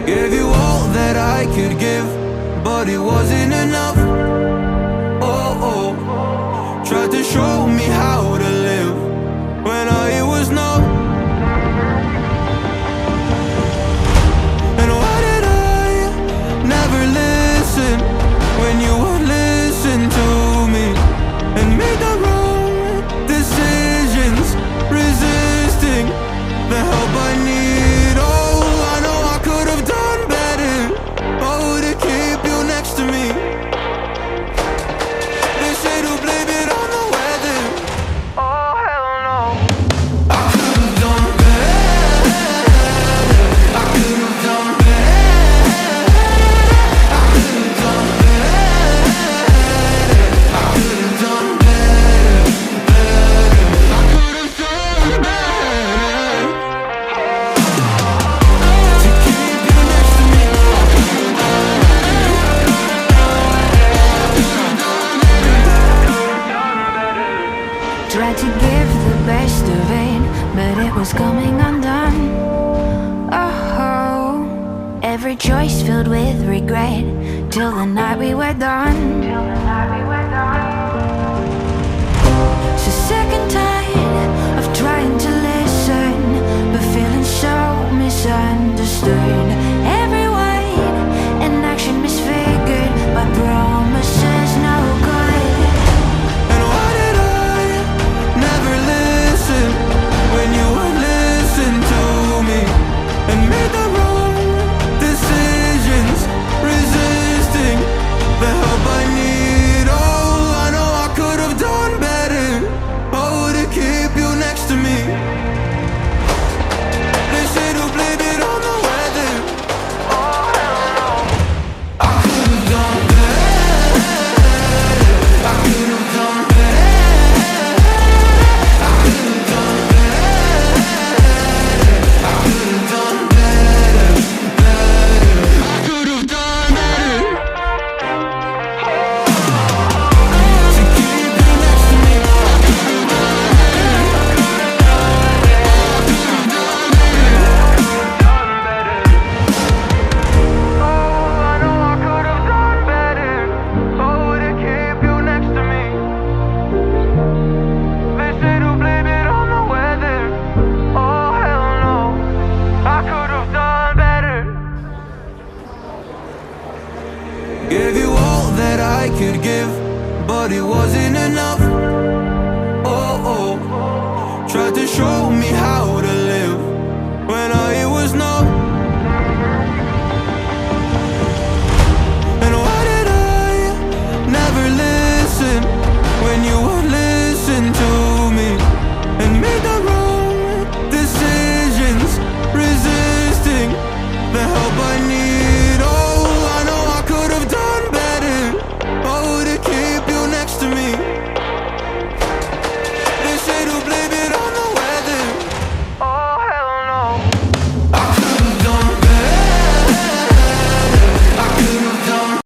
Gave you all that I could give, but it wasn't enough. Oh, oh. Tried to show me how to live when I was numb. And why did I never listen when you would listen to me and make the wrong decisions, resisting the help I need? Oh, I know I could have done better. Oh, to keep you next to me. They say to blame it on the weather. Oh, hell no. I could have done better. I could have done better. I could have done better. I could have done better. I could have done better. To keep you next to me. I could have done better. Tried to give the best of it, but it was coming undone. Oh, every choice filled with regret, till the night we were done. So sick and tired of trying to listen, but feeling so misunderstood. Every word and action misfigured by promises no good. And why did I never listen when you would listen to me and made the wrong decisions, resisting the help I need? Oh, I know I could have done better. Oh, to keep you next to me. They say to blame it on the weather. Oh, hell no. I could have done better. I could have done better. I could have done better. I could have done better. I could have done better. To keep you next to me. I could have done better. I could have done better. Oh, I know I could have done better. Oh, to keep you next to me. They say to blame it on the weather. Oh, hell no. I could have done better. Gave you all that I could give, but it wasn't enough. Oh, oh. Tried to show me how